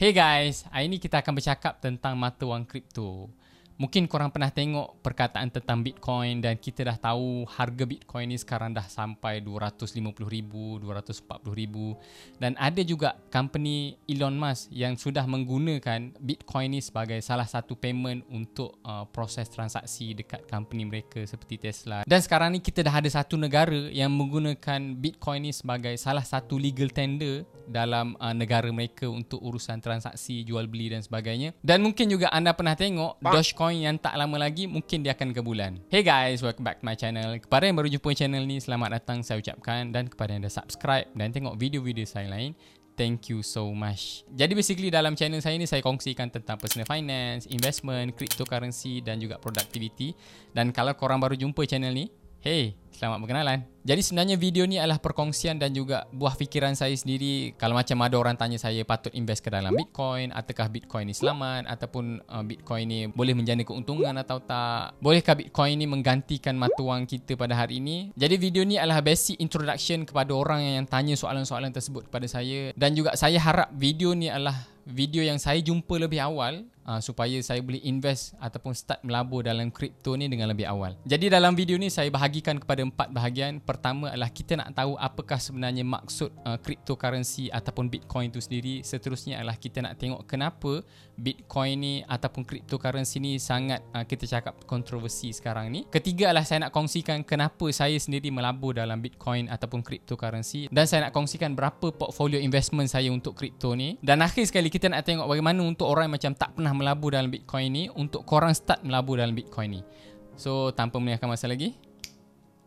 Hey guys, hari ni kita akan bercakap tentang mata wang kripto. Mungkin korang pernah tengok perkataan tentang Bitcoin dan kita dah tahu harga Bitcoin ni sekarang dah sampai 250,000, 240,000 dan ada juga company Elon Musk yang sudah menggunakan Bitcoin ni sebagai salah satu payment untuk proses transaksi dekat company mereka seperti Tesla. Dan sekarang ni kita dah ada satu negara yang menggunakan Bitcoin ni sebagai salah satu legal tender dalam negara mereka untuk urusan transaksi jual beli dan sebagainya. Dan mungkin juga anda pernah tengok Dogecoin yang tak lama lagi mungkin dia akan ke bulan. Hey guys, welcome back to my channel. Kepada yang baru jumpa channel ni, selamat datang saya ucapkan, dan kepada yang dah subscribe dan tengok video-video saya lain, thank you so much. Jadi basically dalam channel saya ni saya kongsikan tentang personal finance, investment, cryptocurrency dan juga productivity. Dan kalau korang baru jumpa channel ni, hey, selamat berkenalan. Jadi sebenarnya video ni adalah perkongsian dan juga buah fikiran saya sendiri. Kalau macam ada orang tanya saya patut invest ke dalam Bitcoin, ataukah Bitcoin ni selamat, ataupun Bitcoin ni boleh menjana keuntungan atau tak, bolehkah Bitcoin ni menggantikan mata wang kita pada hari ini. Jadi video ni adalah basic introduction kepada orang yang tanya soalan-soalan tersebut kepada saya. Dan juga saya harap video ni adalah video yang saya jumpa lebih awal supaya saya boleh invest ataupun start melabur dalam kripto ni dengan lebih awal. Jadi dalam video ni saya bahagikan kepada 4 bahagian. Pertama adalah kita nak tahu apakah sebenarnya maksud cryptocurrency ataupun Bitcoin itu sendiri. Seterusnya adalah kita nak tengok kenapa Bitcoin ni ataupun cryptocurrency ni sangat kita cakap kontroversi sekarang ni. Ketiga adalah saya nak kongsikan kenapa saya sendiri melabur dalam Bitcoin ataupun cryptocurrency, dan saya nak kongsikan berapa portfolio investment saya untuk kripto ni. Dan akhir sekali kita nak tengok bagaimana untuk orang yang macam tak pernah melabur dalam Bitcoin ni, untuk korang start melabur dalam Bitcoin ni. So tanpa melengahkan masa lagi,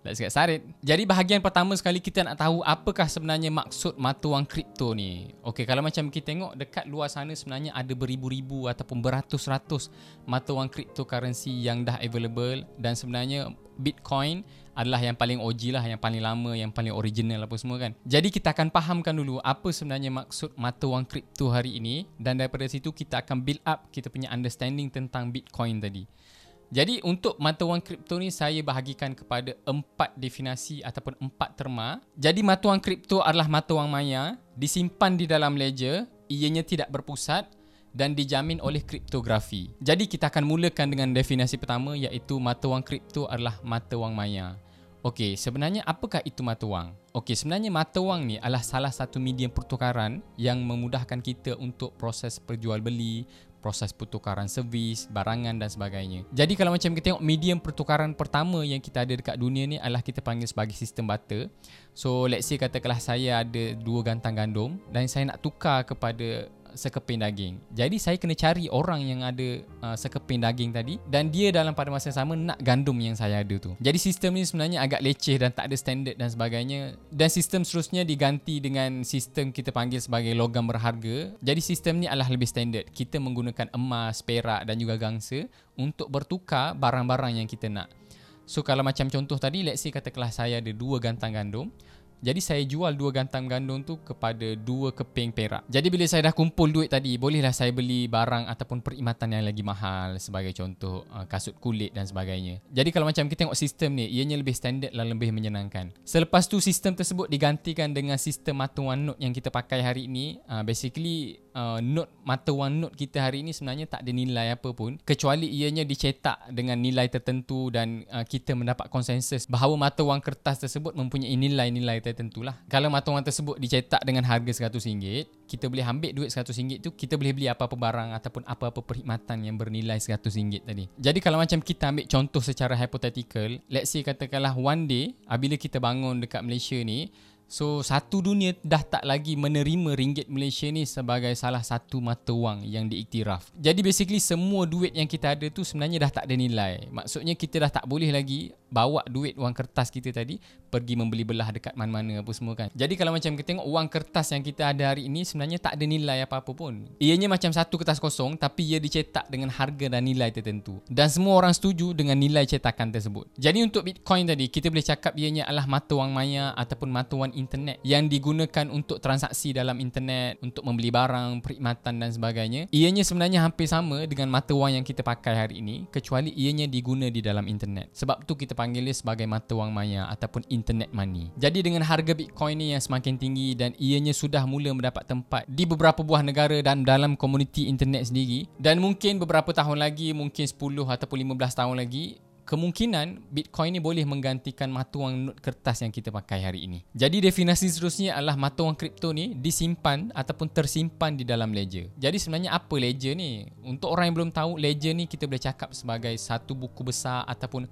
let's get started. Jadi bahagian pertama sekali kita nak tahu apakah sebenarnya maksud mata wang kripto ni. Okey, kalau macam kita tengok dekat luar sana sebenarnya ada beribu-ribu ataupun beratus-ratus mata wang cryptocurrency yang dah available, dan sebenarnya Bitcoin adalah yang paling OG lah, yang paling lama, yang paling original apa semua kan. Jadi kita akan fahamkan dulu apa sebenarnya maksud mata wang kripto hari ini, dan daripada situ kita akan build up kita punya understanding tentang Bitcoin tadi. Jadi untuk mata wang kripto ni saya bahagikan kepada 4 definisi ataupun 4 terma. Jadi mata wang kripto adalah mata wang maya, disimpan di dalam ledger, ianya tidak berpusat dan dijamin oleh kriptografi. Jadi kita akan mulakan dengan definisi pertama, iaitu mata wang kripto adalah mata wang maya. Okey, sebenarnya apakah itu mata wang? Okey, sebenarnya mata wang ni adalah salah satu medium pertukaran yang memudahkan kita untuk proses perjualbeli, proses pertukaran servis, barangan dan sebagainya. Jadi kalau macam kita tengok medium pertukaran pertama yang kita ada dekat dunia ni adalah kita panggil sebagai sistem barter. So let's say katakanlah saya ada 2 gantang gandum dan saya nak tukar kepada sekeping daging. Jadi saya kena cari orang yang ada sekeping daging tadi, dan dia dalam pada masa yang sama nak gandum yang saya ada tu. Jadi sistem ni sebenarnya agak leceh dan tak ada standard dan sebagainya. Dan sistem seterusnya diganti dengan sistem kita panggil sebagai logam berharga. Jadi sistem ni adalah lebih standard. Kita menggunakan emas, perak dan juga gangsa untuk bertukar barang-barang yang kita nak. So kalau macam contoh tadi, let's say katakanlah saya ada 2 gantang gandum. Jadi saya jual 2 gantang gandum tu kepada 2 keping perak. Jadi bila saya dah kumpul duit tadi, bolehlah saya beli barang ataupun perkhidmatan yang lagi mahal, sebagai contoh kasut kulit dan sebagainya. Jadi kalau macam kita tengok sistem ni, ianya lebih standard dan lebih menyenangkan. Selepas tu sistem tersebut digantikan dengan sistem mata wang note yang kita pakai hari ini. Basically note, mata wang note kita hari ini sebenarnya tak ada nilai apa pun, kecuali ianya dicetak dengan nilai tertentu dan kita mendapat konsensus bahawa mata wang kertas tersebut mempunyai nilai-nilai tertentulah. Kalau mata wang tersebut dicetak dengan harga RM100, kita boleh ambil duit RM100 tu, kita boleh beli apa-apa barang ataupun apa-apa perkhidmatan yang bernilai RM100 tadi. Jadi kalau macam kita ambil contoh secara hypothetical, let's say katakanlah one day bila kita bangun dekat Malaysia ni, so satu dunia dah tak lagi menerima ringgit Malaysia ni sebagai salah satu mata wang yang diiktiraf. Jadi basically semua duit yang kita ada tu sebenarnya dah tak ada nilai. Maksudnya kita dah tak boleh lagi bawa duit wang kertas kita tadi pergi membeli belah dekat mana-mana apa semua kan. Jadi kalau macam kita tengok wang kertas yang kita ada hari ini sebenarnya tak ada nilai apa-apa pun. Ianya macam satu kertas kosong, tapi ia dicetak dengan harga dan nilai tertentu. Dan semua orang setuju dengan nilai cetakan tersebut. Jadi untuk Bitcoin tadi, kita boleh cakap ianya adalah mata wang maya ataupun mata wang internet yang digunakan untuk transaksi dalam internet, untuk membeli barang, perkhidmatan dan sebagainya, ianya sebenarnya hampir sama dengan mata wang yang kita pakai hari ini, kecuali ianya diguna di dalam internet. Sebab tu kita panggil dia sebagai mata wang maya ataupun internet money. Jadi dengan harga Bitcoin ni yang semakin tinggi dan ianya sudah mula mendapat tempat di beberapa buah negara dan dalam komuniti internet sendiri, dan mungkin beberapa tahun lagi, mungkin 10 ataupun 15 tahun lagi, kemungkinan Bitcoin ni boleh menggantikan mata wang not kertas yang kita pakai hari ini. Jadi definisi seterusnya adalah mata wang kripto ni disimpan ataupun tersimpan di dalam ledger. Jadi sebenarnya apa ledger ni? Untuk orang yang belum tahu, ledger ni kita boleh cakap sebagai satu buku besar ataupun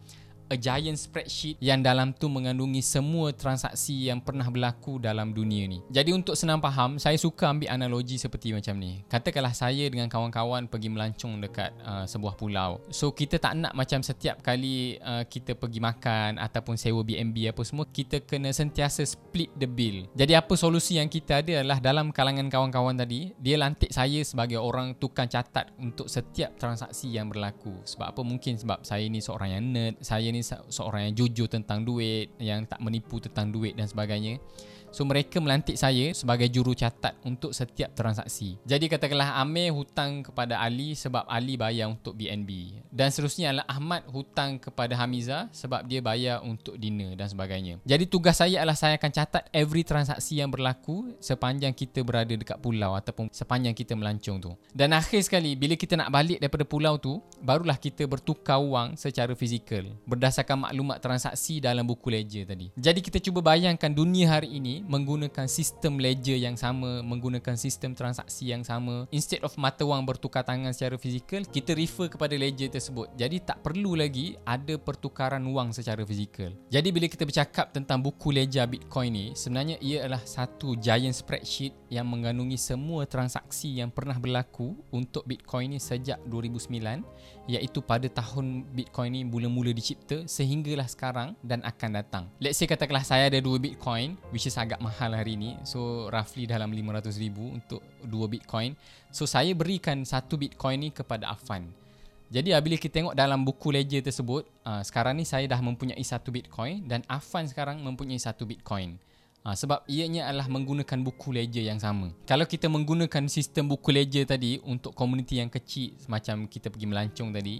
a giant spreadsheet yang dalam tu mengandungi semua transaksi yang pernah berlaku dalam dunia ni. Jadi untuk senang faham, saya suka ambil analogi seperti macam ni. Katakanlah saya dengan kawan-kawan pergi melancong dekat sebuah pulau. So kita tak nak macam setiap kali kita pergi makan ataupun sewa B&B apa semua, kita kena sentiasa split the bill. Jadi apa solusi yang kita ada adalah dalam kalangan kawan-kawan tadi, dia lantik saya sebagai orang tukang catat untuk setiap transaksi yang berlaku. Sebab apa? Mungkin sebab saya ni seorang yang nerd, saya ni seorang yang jujur tentang duit, yang tak menipu tentang duit dan sebagainya. So mereka melantik saya sebagai juru catat untuk setiap transaksi. Jadi katakanlah Amir hutang kepada Ali sebab Ali bayar untuk BNB, dan seterusnya adalah Ahmad hutang kepada Hamizah sebab dia bayar untuk dinner dan sebagainya. Jadi tugas saya adalah saya akan catat every transaksi yang berlaku sepanjang kita berada dekat pulau ataupun sepanjang kita melancong tu. Dan akhir sekali, bila kita nak balik daripada pulau tu, barulah kita bertukar wang secara fizikal berdasarkan maklumat transaksi dalam buku ledger tadi. Jadi kita cuba bayangkan dunia hari ini menggunakan sistem ledger yang sama, menggunakan sistem transaksi yang sama. Instead of mata wang bertukar tangan secara fizikal, kita refer kepada ledger tersebut. Jadi tak perlu lagi ada pertukaran wang secara fizikal. Jadi bila kita bercakap tentang buku ledger Bitcoin ni, sebenarnya ia adalah satu giant spreadsheet yang mengandungi semua transaksi yang pernah berlaku untuk Bitcoin ni sejak 2009, iaitu pada tahun Bitcoin ni mula-mula dicipta sehinggalah sekarang dan akan datang. Let's say katakanlah saya ada 2 Bitcoin, which is agak mahal hari ni, so roughly dalam 500,000 untuk 2 Bitcoin. So saya berikan 1 Bitcoin ni kepada Afan. Jadi bila kita tengok dalam buku ledger tersebut, sekarang ni saya dah mempunyai 1 Bitcoin dan Afan sekarang mempunyai 1 Bitcoin. Sebab ianya adalah menggunakan buku ledger yang sama. Kalau kita menggunakan sistem buku ledger tadi untuk komuniti yang kecil semacam kita pergi melancong tadi,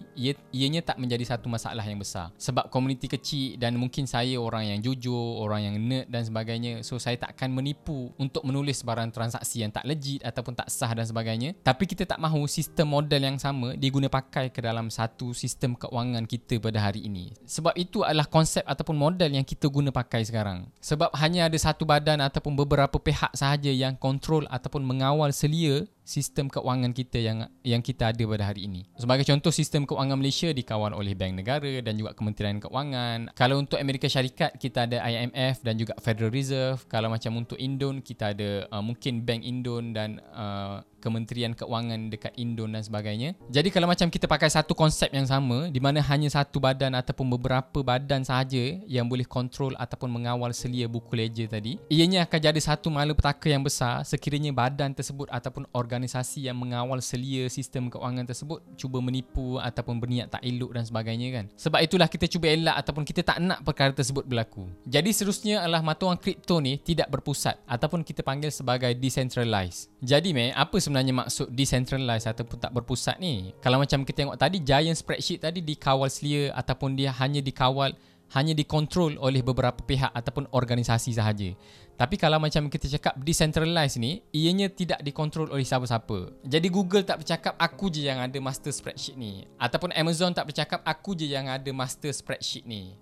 ianya tak menjadi satu masalah yang besar. Sebab komuniti kecil dan mungkin saya orang yang jujur, orang yang nerd dan sebagainya, so saya tak akan menipu untuk menulis barang transaksi yang tak legit ataupun tak sah dan sebagainya. Tapi kita tak mahu sistem model yang sama diguna pakai ke dalam satu sistem keuangan kita pada hari ini. Sebab itu adalah konsep ataupun model yang kita guna pakai sekarang. Sebab hanya ada satu badan ataupun beberapa pihak sahaja yang kontrol ataupun mengawal selia sistem keuangan kita yang kita ada pada hari ini. Sebagai contoh, sistem keuangan Malaysia dikawal oleh Bank Negara dan juga Kementerian Keuangan. Kalau untuk Amerika Syarikat, kita ada IMF dan juga Federal Reserve. Kalau macam untuk Indon, kita ada mungkin Bank Indon dan Kementerian Keuangan dekat Indon dan sebagainya. Jadi kalau macam kita pakai satu konsep yang sama, di mana hanya satu badan ataupun beberapa badan sahaja yang boleh kontrol ataupun mengawal selia buku ledger tadi, ianya akan jadi satu malapetaka yang besar sekiranya badan tersebut ataupun organisasi yang mengawal selia sistem keuangan tersebut cuba menipu ataupun berniat tak elok dan sebagainya kan. Sebab itulah kita cuba elak ataupun kita tak nak perkara tersebut berlaku. Jadi seterusnya adalah mata wang kripto ni tidak berpusat ataupun kita panggil sebagai decentralized. Jadi apa sebenarnya maksud decentralized ataupun tak berpusat ni? Kalau macam kita tengok tadi, giant spreadsheet tadi dikawal selia ataupun dia hanya dikontrol oleh beberapa pihak ataupun organisasi sahaja. Tapi kalau macam kita cakap decentralized ni, ianya tidak dikontrol oleh siapa-siapa. Jadi Google tak bercakap aku je yang ada master spreadsheet ni, ataupun Amazon tak bercakap aku je yang ada master spreadsheet ni.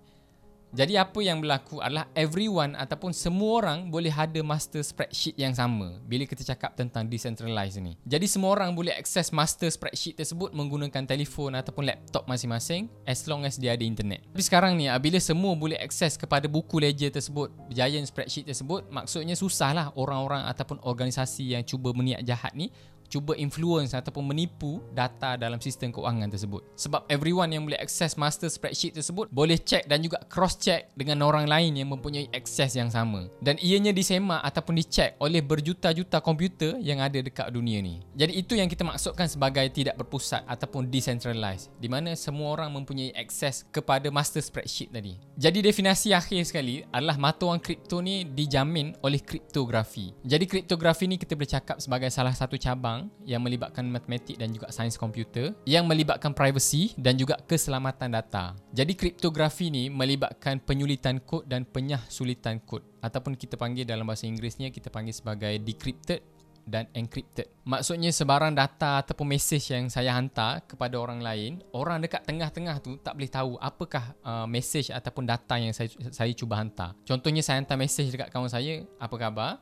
Jadi apa yang berlaku adalah everyone ataupun semua orang boleh ada master spreadsheet yang sama bila kita cakap tentang decentralized ni. Jadi semua orang boleh akses master spreadsheet tersebut menggunakan telefon ataupun laptop masing-masing as long as dia ada internet. Tapi sekarang ni bila semua boleh akses kepada buku ledger tersebut, giant spreadsheet tersebut, maksudnya susahlah orang-orang ataupun organisasi yang cuba berniat jahat ni cuba influence ataupun menipu data dalam sistem keuangan tersebut. Sebab everyone yang boleh akses master spreadsheet tersebut boleh check dan juga cross check dengan orang lain yang mempunyai akses yang sama. Dan ianya disemak ataupun dicek oleh berjuta-juta komputer yang ada dekat dunia ni. Jadi itu yang kita maksudkan sebagai tidak berpusat ataupun decentralized, di mana semua orang mempunyai akses kepada master spreadsheet tadi. Jadi definisi akhir sekali adalah mata wang kripto ni dijamin oleh kriptografi. Jadi kriptografi ni kita boleh cakap sebagai salah satu cabang yang melibatkan matematik dan juga sains komputer, yang melibatkan privacy dan juga keselamatan data. Jadi kriptografi ni melibatkan penyulitan kod dan penyahsulitan kod, ataupun kita panggil dalam bahasa Inggerisnya kita panggil sebagai decrypted dan encrypted. Maksudnya sebarang data ataupun mesej yang saya hantar kepada orang lain, orang dekat tengah-tengah tu tak boleh tahu apakah mesej ataupun data yang saya cuba hantar. Contohnya saya hantar mesej dekat kawan saya, apa khabar?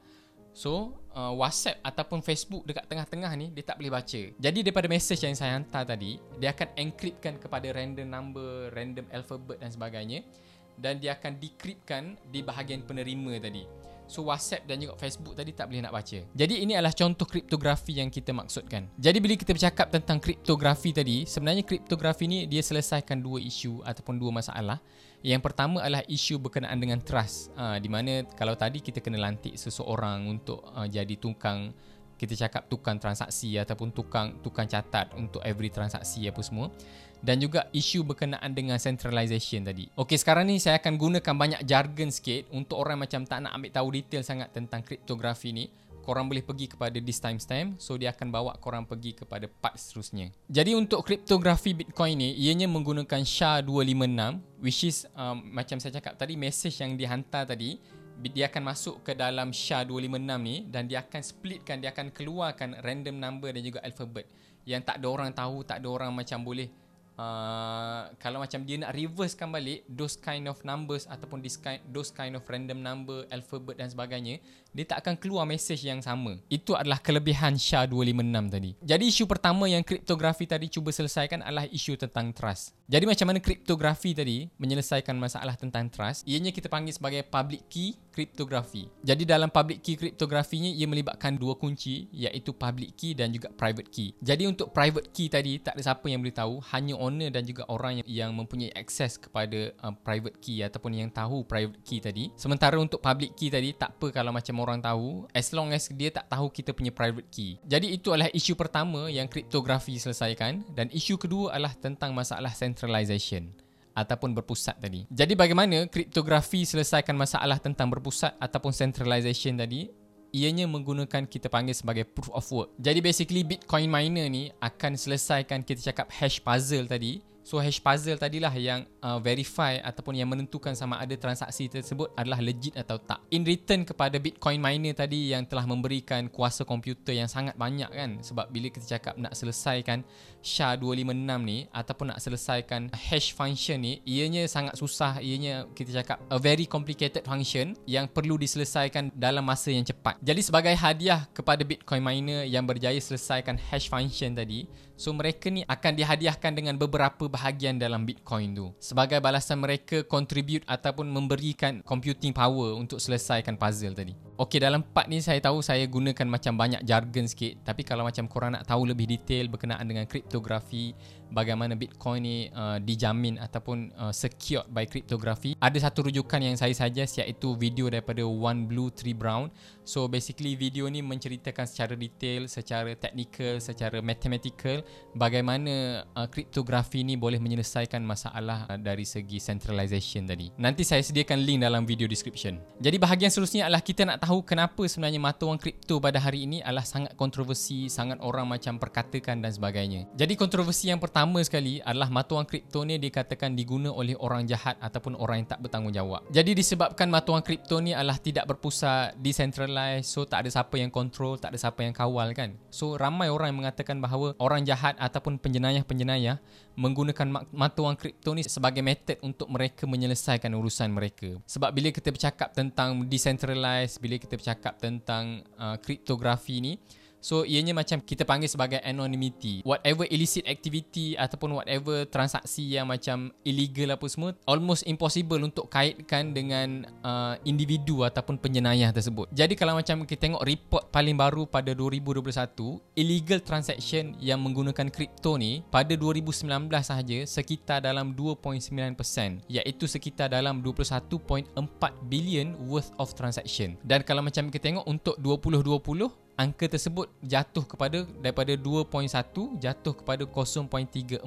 So WhatsApp ataupun Facebook dekat tengah-tengah ni dia tak boleh baca. Jadi daripada mesej yang saya hantar tadi, dia akan encryptkan kepada random number, random alphabet dan sebagainya, dan dia akan decryptkan di bahagian penerima tadi. So WhatsApp dan juga Facebook tadi tak boleh nak baca. Jadi ini adalah contoh kriptografi yang kita maksudkan. Jadi bila kita bercakap tentang kriptografi tadi, sebenarnya kriptografi ni dia selesaikan dua isu ataupun dua masalah. Yang pertama adalah isu berkenaan dengan trust, di mana kalau tadi kita kena lantik seseorang untuk jadi tukang, kita cakap tukang transaksi ataupun tukang catat untuk every transaksi apa semua. Dan juga isu berkenaan dengan centralization tadi. Okey, sekarang ni saya akan gunakan banyak jargon sikit untuk orang macam tak nak ambil tahu detail sangat tentang kriptografi ni. Korang boleh pergi kepada this timestamp, so dia akan bawa korang pergi kepada part seterusnya. Jadi untuk kriptografi Bitcoin ni, ianya menggunakan SHA-256, which is macam saya cakap tadi, message yang dihantar tadi, dia akan masuk ke dalam SHA-256 ni dan dia akan splitkan, dia akan keluarkan random number dan juga alphabet yang tak ada orang tahu, tak ada orang macam boleh kalau macam dia nak reversekan balik those kind of numbers ataupun those kind of random number, alphabet dan sebagainya, dia tak akan keluar message yang sama. Itu adalah kelebihan SHA-256 tadi. Jadi isu pertama yang kriptografi tadi cuba selesaikan adalah isu tentang trust. Jadi macam mana kriptografi tadi menyelesaikan masalah tentang trust? Ianya kita panggil sebagai public key kriptografi. Jadi dalam public key kriptografinya ia melibatkan dua kunci, iaitu public key dan juga private key. Jadi untuk private key tadi tak ada siapa yang boleh tahu, hanya owner dan juga orang yang mempunyai akses kepada private key ataupun yang tahu private key tadi. Sementara untuk public key tadi tak apa kalau macam orang tahu, as long as dia tak tahu kita punya private key. Jadi itu adalah isu pertama yang kriptografi selesaikan, dan isu kedua adalah tentang masalah centralization ataupun berpusat tadi. Jadi bagaimana kriptografi selesaikan masalah tentang berpusat ataupun centralization tadi? Ianya menggunakan kita panggil sebagai proof of work. Jadi basically Bitcoin miner ni akan selesaikan kita cakap hash puzzle tadi. So hash puzzle tadilah yang verify ataupun yang menentukan sama ada transaksi tersebut adalah legit atau tak. In return kepada Bitcoin miner tadi yang telah memberikan kuasa komputer yang sangat banyak kan. Sebab bila kita cakap nak selesaikan SHA-256 ni ataupun nak selesaikan hash function ni, ianya sangat susah, ianya kita cakap a very complicated function yang perlu diselesaikan dalam masa yang cepat. Jadi sebagai hadiah kepada Bitcoin miner yang berjaya selesaikan hash function tadi, so mereka ni akan dihadiahkan dengan beberapa bahagian dalam Bitcoin tu sebagai balasan mereka contribute ataupun memberikan computing power untuk selesaikan puzzle tadi. Okey, dalam part ni saya tahu saya gunakan macam banyak jargon sikit, tapi kalau macam korang nak tahu lebih detail berkenaan dengan kriptografi, bagaimana Bitcoin ni dijamin ataupun secured by kriptografi, ada satu rujukan yang saya suggest, iaitu video daripada One Blue Three Brown. So basically video ni menceritakan secara detail, secara technical, secara mathematical bagaimana kriptografi ni boleh menyelesaikan masalah dari segi centralization tadi. Nanti saya sediakan link dalam video description. Jadi bahagian seterusnya adalah kita nak tahu kenapa sebenarnya mata wang kripto pada hari ini adalah sangat kontroversi, sangat orang macam perkatakan dan sebagainya. Jadi kontroversi yang pertama sekali adalah mata wang kripto ni dikatakan diguna oleh orang jahat ataupun orang yang tak bertanggungjawab. Jadi disebabkan mata wang kripto ni adalah tidak berpusat, decentralized, so tak ada siapa yang kontrol, tak ada siapa yang kawal kan. So ramai orang yang mengatakan bahawa orang jahat ataupun penjenayah-penjenayah menggunakan mata wang kripto ni sebagai metod untuk mereka menyelesaikan urusan mereka. Sebab bila kita bercakap tentang decentralized, bila kita bercakap tentang kriptografi ni, So ianya macam kita panggil sebagai anonymity. Whatever illicit activity ataupun whatever transaksi yang macam illegal apa semua, almost impossible untuk kaitkan dengan individu ataupun penjenayah tersebut. Jadi kalau macam kita tengok report paling baru pada 2021, illegal transaction yang menggunakan kripto ni pada 2019 sahaja sekitar dalam 2.9%, iaitu sekitar dalam 21.4 billion worth of transaction. Dan kalau macam kita tengok untuk 2020, angka tersebut jatuh kepada daripada 2.1 jatuh kepada 0.34%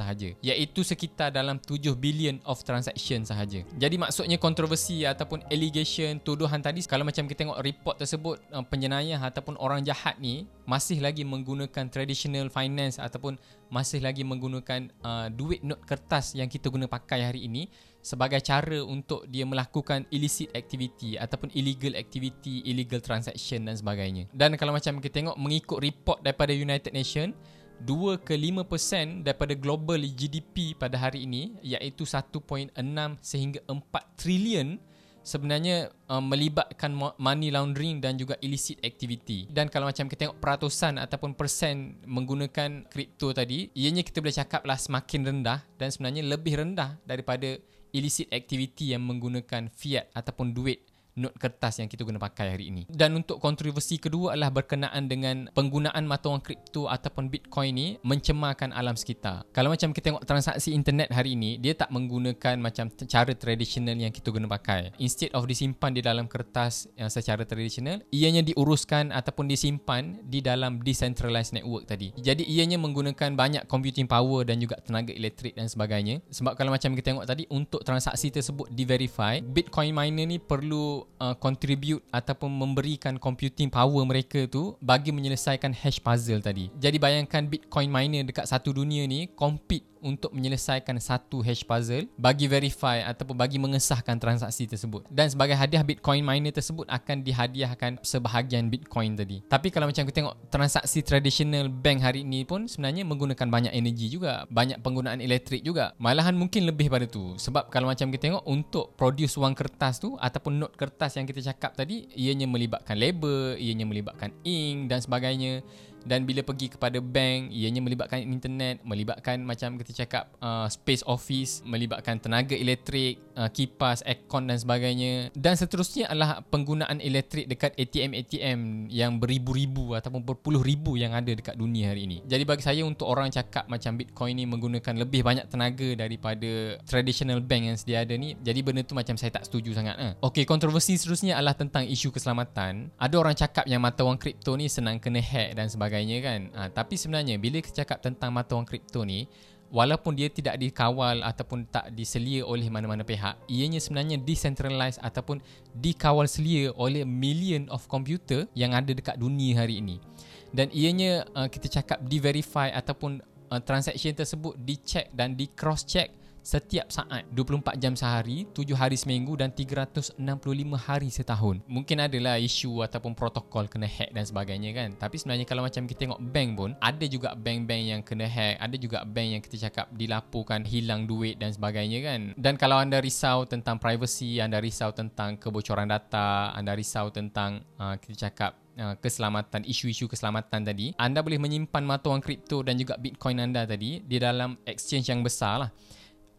sahaja, iaitu sekitar dalam 7 billion of transaction sahaja. Jadi maksudnya kontroversi ataupun allegation, tuduhan tadi, kalau macam kita tengok report tersebut, penjenayah ataupun orang jahat ni masih lagi menggunakan traditional finance ataupun masih lagi menggunakan duit not kertas yang kita guna pakai hari ini sebagai cara untuk dia melakukan illicit activity ataupun illegal activity, illegal transaction dan sebagainya. Dan kalau macam kita tengok mengikut report daripada United Nations, 2 ke 5% daripada global GDP pada hari ini, iaitu 1.6 sehingga 4 trilion sebenarnya melibatkan money laundering dan juga illicit activity. Dan kalau macam kita tengok peratusan ataupun persen menggunakan kripto tadi, ianya kita boleh cakaplah semakin rendah dan sebenarnya lebih rendah daripada illicit activity yang menggunakan fiat ataupun duit not kertas yang kita guna pakai hari ini. Dan untuk kontroversi kedua adalah berkenaan dengan penggunaan mata wang kripto ataupun Bitcoin ni mencemarkan alam sekitar. Kalau macam kita tengok transaksi internet hari ini, dia tak menggunakan macam cara tradisional yang kita guna pakai. Instead of disimpan di dalam kertas yang secara tradisional, ianya diuruskan ataupun disimpan di dalam decentralized network tadi. Jadi ianya menggunakan banyak computing power dan juga tenaga elektrik dan sebagainya. Sebab kalau macam kita tengok tadi, untuk transaksi tersebut di-verify, Bitcoin miner ni perlu contribute ataupun memberikan computing power mereka tu bagi menyelesaikan hash puzzle tadi. Jadi bayangkan Bitcoin miner dekat satu dunia ni compete untuk menyelesaikan satu hash puzzle bagi verify ataupun bagi mengesahkan transaksi tersebut. Dan sebagai hadiah, Bitcoin miner tersebut akan dihadiahkan sebahagian Bitcoin tadi. Tapi kalau macam kita tengok transaksi tradisional bank hari ini pun sebenarnya menggunakan banyak energi juga, banyak penggunaan elektrik juga. Malahan mungkin lebih pada tu. Sebab kalau macam kita tengok untuk produce wang kertas tu ataupun note kertas yang kita cakap tadi, ianya melibatkan labor, ianya melibatkan ink dan sebagainya. Dan bila pergi kepada bank, ianya melibatkan internet, melibatkan macam kita cakap space office, melibatkan tenaga elektrik, kipas, aircon dan sebagainya. Dan seterusnya adalah penggunaan elektrik dekat ATM yang beribu-ribu ataupun berpuluh ribu yang ada dekat dunia hari ini. Jadi bagi saya, untuk orang cakap macam Bitcoin ni menggunakan lebih banyak tenaga daripada traditional bank yang sedia ada ni, jadi benda tu macam saya tak setuju sangat. Okey, kontroversi seterusnya adalah tentang isu keselamatan. Ada orang cakap yang mata wang kripto ni senang kena hack dan sebagainya kan. Tapi sebenarnya bila kita cakap tentang mata wang kripto ni, walaupun dia tidak dikawal ataupun tak diselia oleh mana-mana pihak, ianya sebenarnya decentralized ataupun dikawal selia oleh million of komputer yang ada dekat dunia hari ini. Dan ianya kita cakap di-verify ataupun transaction tersebut dicek dan di-cross-check setiap saat, 24 jam sehari, 7 hari seminggu dan 365 hari setahun. Mungkin adalah isu ataupun protokol kena hack dan sebagainya kan. Tapi sebenarnya kalau macam kita tengok bank pun, ada juga bank-bank yang kena hack, ada juga bank yang kita cakap dilaporkan hilang duit dan sebagainya kan. Dan kalau anda risau tentang privacy, anda risau tentang kebocoran data, anda risau tentang kita cakap keselamatan, isu-isu keselamatan tadi, anda boleh menyimpan mata wang kripto dan juga Bitcoin anda tadi di dalam exchange yang besar lah.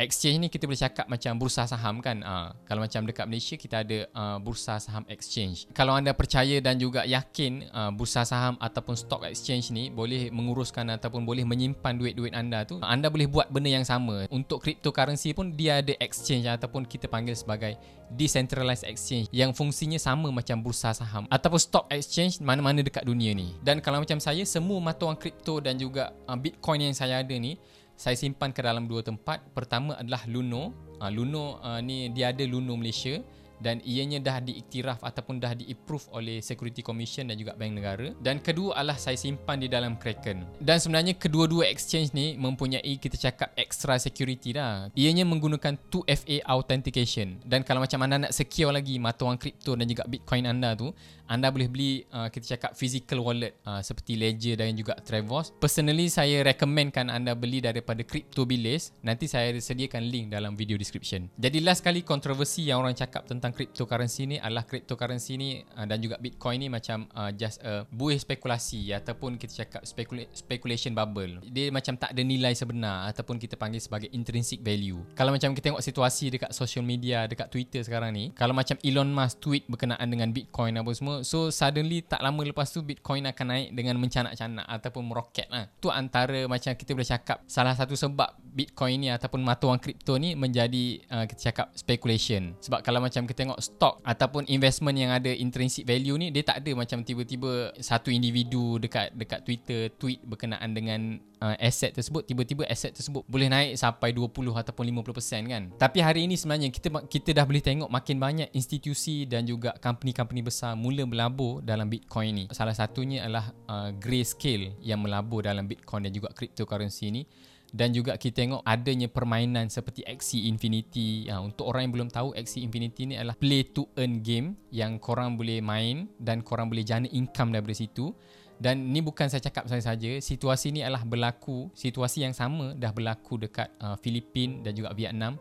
Exchange ni kita boleh cakap macam bursa saham kan. Kalau macam dekat Malaysia kita ada bursa saham exchange. Kalau anda percaya dan juga yakin bursa saham ataupun stock exchange ni boleh menguruskan ataupun boleh menyimpan duit-duit anda tu, anda boleh buat benda yang sama. Untuk cryptocurrency pun dia ada exchange ataupun kita panggil sebagai decentralized exchange yang fungsinya sama macam bursa saham ataupun stock exchange mana-mana dekat dunia ni. Dan kalau macam saya, semua mata wang kripto dan juga Bitcoin yang saya ada ni, saya simpan ke dalam dua tempat. Pertama adalah Luno. Luno ni dia ada Luno Malaysia dan ianya dah diiktiraf ataupun dah di-approve oleh Security Commission dan juga Bank Negara. Dan kedua adalah saya simpan di dalam Kraken. Dan sebenarnya kedua-dua exchange ni mempunyai kita cakap extra security dah. Ianya menggunakan 2FA authentication. Dan kalau macam anda nak secure lagi mata wang kripto dan juga Bitcoin anda tu, anda boleh beli kita cakap physical wallet seperti Ledger dan juga Trezor. Personally saya recommendkan anda beli daripada CryptoBilis. Nanti saya sediakan link dalam video description. Jadi last kali kontroversi yang orang cakap tentang tentang cryptocurrency ni adalah cryptocurrency ni dan juga Bitcoin ni macam just buih spekulasi ataupun kita cakap speculation bubble. Dia macam tak ada nilai sebenar ataupun kita panggil sebagai intrinsic value. Kalau macam kita tengok situasi dekat social media, dekat Twitter sekarang ni, kalau macam Elon Musk tweet berkenaan dengan Bitcoin apa semua, so suddenly tak lama lepas tu Bitcoin akan naik dengan mencanak-canak ataupun meroket lah. Tu antara macam kita boleh cakap salah satu sebab Bitcoin ni ataupun mata wang kripto ni menjadi kita cakap speculation. Sebab kalau macam kita tengok stok ataupun investment yang ada intrinsic value ni, dia tak ada macam tiba-tiba satu individu dekat Twitter tweet berkenaan dengan aset tersebut, tiba-tiba aset tersebut boleh naik sampai 20 ataupun 50% kan. Tapi hari ini sebenarnya kita dah boleh tengok makin banyak institusi dan juga company-company besar mula melabur dalam Bitcoin ni. Salah satunya adalah Grayscale yang melabur dalam Bitcoin dan juga cryptocurrency ni. Dan juga kita tengok adanya permainan seperti Axie Infinity. Untuk orang yang belum tahu, Axie Infinity ni adalah play to earn game yang korang boleh main dan korang boleh jana income daripada situ. Dan ni bukan saya cakap saja, situasi ni adalah berlaku, situasi yang sama dah berlaku dekat Filipina dan juga Vietnam.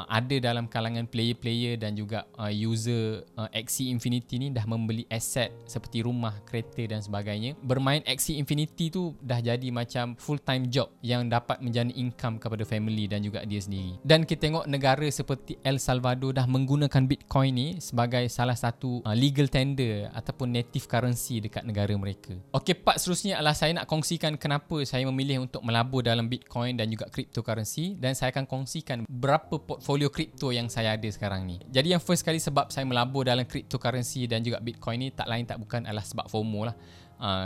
Ada dalam kalangan player-player dan juga user Axie Infinity ni dah membeli aset seperti rumah, kereta dan sebagainya. Bermain Axie Infinity tu dah jadi macam full time job yang dapat menjana income kepada family dan juga dia sendiri. Dan kita tengok negara seperti El Salvador dah menggunakan Bitcoin ni sebagai salah satu legal tender ataupun native currency dekat negara mereka. Okey, part seterusnya adalah saya nak kongsikan kenapa saya memilih untuk melabur dalam Bitcoin dan juga cryptocurrency, dan saya akan kongsikan berapa portfolio kripto yang saya ada sekarang ni. Jadi yang first kali sebab saya melabur dalam cryptocurrency dan juga Bitcoin ni tak lain tak bukan adalah sebab FOMO lah.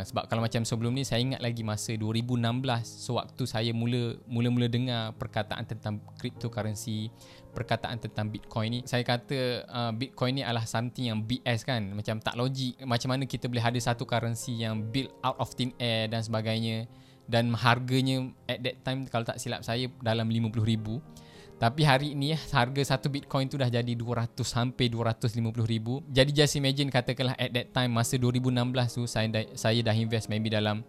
Sebab kalau macam sebelum ni saya ingat lagi masa 2016, sewaktu saya mula dengar perkataan tentang cryptocurrency, perkataan tentang Bitcoin ni, saya kata Bitcoin ni adalah something yang BS kan, macam tak logik. Macam mana kita boleh ada satu currency yang built out of thin air dan sebagainya, dan harganya at that time kalau tak silap saya dalam 50,000. Tapi hari ini harga satu Bitcoin tu dah jadi 200 sampai 250,000. Jadi just imagine, katakanlah at that time masa 2016 tu saya dah invest maybe dalam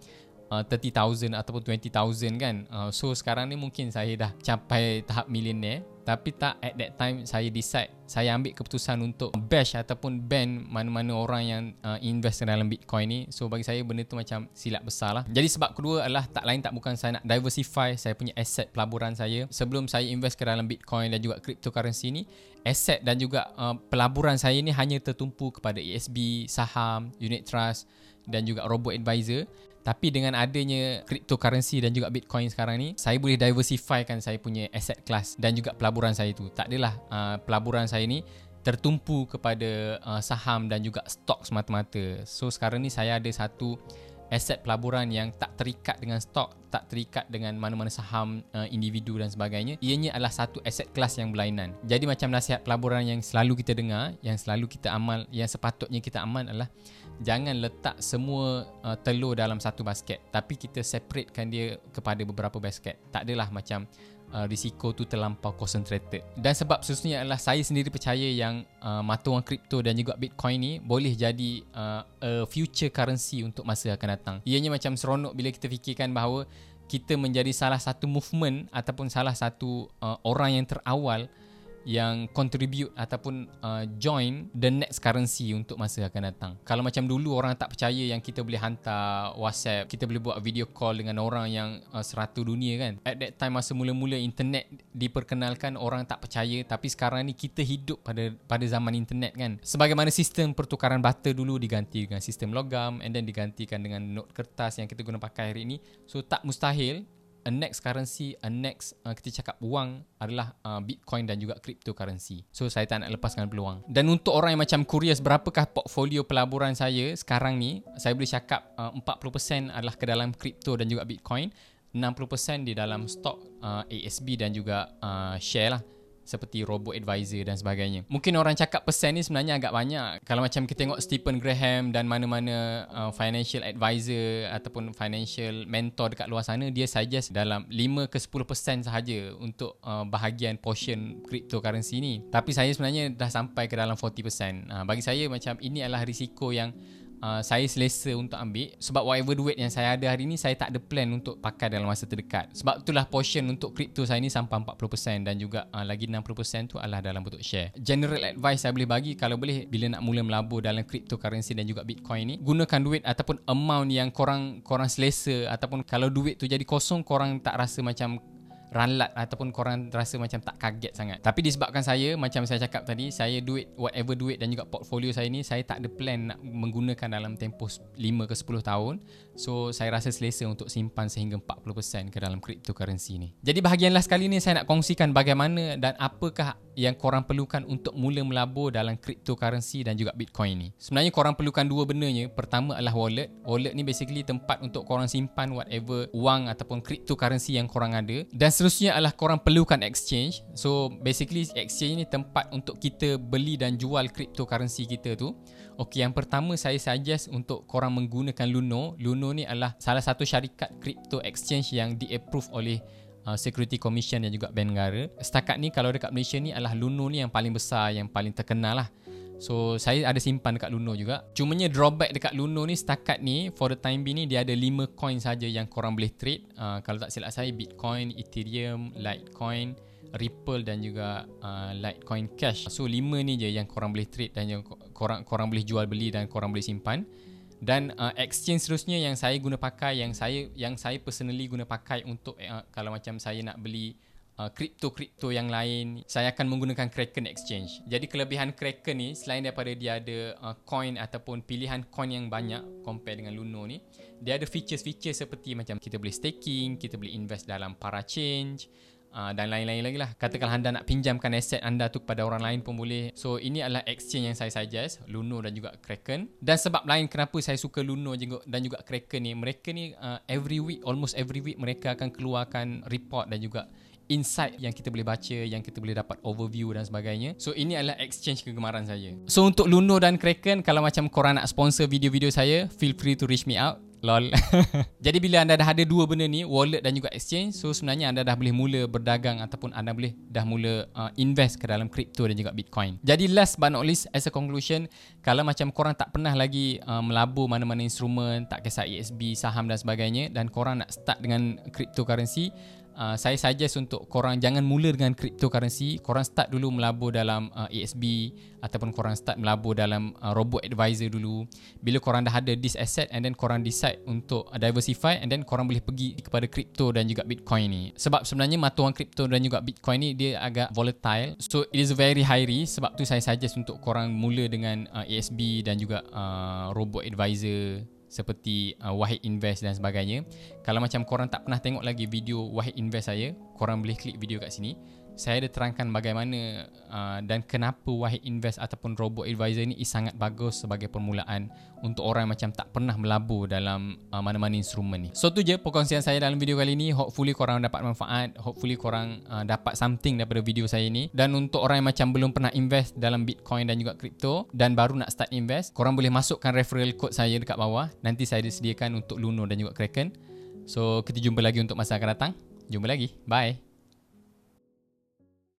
30,000 ataupun 20,000 kan. So sekarang ni mungkin saya dah capai tahap millionaire. Tapi tak, at that time saya ambil keputusan untuk bash ataupun ban mana-mana orang yang invest dalam Bitcoin ni. So bagi saya benda tu macam silap besar lah. Jadi sebab kedua adalah tak lain tak bukan saya nak diversify saya punya aset pelaburan saya. Sebelum saya invest ke dalam Bitcoin dan juga cryptocurrency ni, aset dan juga pelaburan saya ni hanya tertumpu kepada ESB, saham, unit trust dan juga robo-advisor. Tapi dengan adanya cryptocurrency dan juga Bitcoin sekarang ni, saya boleh diversifykan saya punya asset class dan juga pelaburan saya tu. Tak adalah pelaburan saya ni tertumpu kepada saham dan juga stok semata-mata. So sekarang ni saya ada satu aset pelaburan yang tak terikat dengan stok, tak terikat dengan mana-mana saham individu dan sebagainya. Ianya adalah satu aset kelas yang berlainan. Jadi macam nasihat pelaburan yang selalu kita dengar, yang selalu kita amal, yang sepatutnya kita amal adalah jangan letak semua telur dalam satu basket, tapi kita separatekan dia kepada beberapa basket. Tak adalah macam risiko tu terlampau concentrated. Dan sebab seterusnya adalah saya sendiri percaya yang mata wang kripto dan juga Bitcoin ni boleh jadi a future currency untuk masa akan datang. Ianya macam seronok bila kita fikirkan bahawa kita menjadi salah satu movement ataupun salah satu orang yang terawal yang contribute ataupun join the next currency untuk masa akan datang. Kalau macam dulu orang tak percaya yang kita boleh hantar WhatsApp, kita boleh buat video call dengan orang yang serata dunia kan. At that time masa mula-mula internet diperkenalkan, orang tak percaya, tapi sekarang ni kita hidup pada zaman internet kan. Sebagaimana sistem pertukaran barter dulu diganti dengan sistem logam and then digantikan dengan not kertas yang kita guna pakai hari ini. So tak mustahil a next currency, kita cakap wang adalah Bitcoin dan juga cryptocurrency. So saya tak nak lepaskan peluang. Dan untuk orang yang macam curious berapakah portfolio pelaburan saya sekarang ni, saya boleh cakap 40% adalah ke dalam crypto dan juga Bitcoin, 60% di dalam stok ASB dan juga share lah, seperti robo-advisor dan sebagainya. Mungkin orang cakap persen ni sebenarnya agak banyak. Kalau macam kita tengok Stephen Graham dan mana-mana financial advisor ataupun financial mentor dekat luar sana, dia suggest dalam 5 ke 10% sahaja untuk bahagian portion cryptocurrency ni. Tapi saya sebenarnya dah sampai ke dalam 40%. Bagi saya macam ini adalah risiko yang saya selesa untuk ambil sebab whatever duit yang saya ada hari ni saya tak ada plan untuk pakai dalam masa terdekat. Sebab itulah portion untuk kripto saya ni sampai 40% dan juga lagi 60% tu adalah dalam bentuk share. General advice saya boleh bagi, kalau boleh bila nak mula melabur dalam cryptocurrency dan juga Bitcoin ni, gunakan duit ataupun amount yang korang selesa, ataupun kalau duit tu jadi kosong korang tak rasa macam ranlat ataupun korang rasa macam tak kaget sangat. Tapi disebabkan saya, macam saya cakap tadi, saya whatever duit dan juga portfolio saya ni, saya tak ada plan nak menggunakan dalam tempoh 5 ke 10 tahun. So saya rasa selesa untuk simpan sehingga 40% ke dalam cryptocurrency ni. Jadi bahagian last kali ni saya nak kongsikan bagaimana dan apakah yang korang perlukan untuk mula melabur dalam cryptocurrency dan juga Bitcoin ni. Sebenarnya korang perlukan dua bendanya. Pertama adalah wallet. Wallet ni basically tempat untuk korang simpan whatever wang ataupun cryptocurrency yang korang ada. Dan seterusnya adalah korang perlukan exchange. So basically exchange ni tempat untuk kita beli dan jual cryptocurrency kita tu. Okey, yang pertama saya suggest untuk korang menggunakan Luno. Luno ni adalah salah satu syarikat crypto exchange yang di-approve oleh Security Commission dan juga Bank Negara. Setakat ni kalau dekat Malaysia ni adalah Luno ni yang paling besar, yang paling terkenal lah. So saya ada simpan dekat Luno juga. Cumanya drawback dekat Luno ni setakat ni for the time being ni dia ada 5 coin saja yang korang boleh trade. Kalau tak silap saya, Bitcoin, Ethereum, Litecoin, Ripple dan juga Litecoin Cash. So 5 ni je yang korang boleh trade dan yang korang boleh jual beli dan korang boleh simpan. Dan exchange seterusnya yang saya guna pakai, yang saya personally guna pakai untuk kalau macam saya nak beli kripto yang lain, saya akan menggunakan Kraken Exchange. Jadi kelebihan Kraken ni, selain daripada dia ada coin ataupun pilihan coin yang banyak compare dengan Luno ni, dia ada features-features seperti macam kita boleh staking, kita boleh invest dalam Parachange, dan lain-lain lagi lah. Katakanlah anda nak pinjamkan aset anda tu kepada orang lain pun boleh. So ini adalah exchange yang saya suggest, Luno dan juga Kraken. Dan sebab lain kenapa saya suka Luno dan juga Kraken ni, mereka ni almost every week mereka akan keluarkan report dan juga insight yang kita boleh baca, yang kita boleh dapat overview dan sebagainya. So ini adalah exchange kegemaran saya. So untuk Luno dan Kraken, kalau macam korang nak sponsor video-video saya, feel free to reach me out. Lol. Jadi bila anda dah ada dua benda ni, wallet dan juga exchange, so sebenarnya anda dah boleh mula berdagang ataupun anda boleh dah mula invest ke dalam crypto dan juga Bitcoin. Jadi last but not least, as a conclusion, kalau macam korang tak pernah lagi melabur mana-mana instrumen, tak kisah ESB, saham dan sebagainya, dan korang nak start dengan cryptocurrency, saya suggest untuk korang jangan mula dengan cryptocurrency. Korang start dulu melabur dalam ESB ataupun korang start melabur dalam robo advisor dulu. Bila korang dah ada this asset and then korang decide untuk diversify, and then korang boleh pergi kepada crypto dan juga Bitcoin ni. Sebab sebenarnya mata wang crypto dan juga Bitcoin ni dia agak volatile. So it is very high risk. Sebab tu saya suggest untuk korang mula dengan ESB dan juga robo advisor seperti Wahid Invest dan sebagainya. Kalau macam korang tak pernah tengok lagi video Wahid Invest saya, korang boleh klik video kat sini. Saya ada terangkan bagaimana dan kenapa Wahid Invest ataupun Robo Advisor ni sangat bagus sebagai permulaan untuk orang macam tak pernah melabur dalam mana-mana instrumen ni. So tu je perkongsian saya dalam video kali ni. Hopefully korang dapat manfaat, hopefully korang dapat something daripada video saya ni. Dan untuk orang yang macam belum pernah invest dalam Bitcoin dan juga crypto dan baru nak start invest, korang boleh masukkan referral code saya dekat bawah. Nanti saya disediakan untuk Luno dan juga Kraken. So kita jumpa lagi untuk masa akan datang. Jumpa lagi. Bye.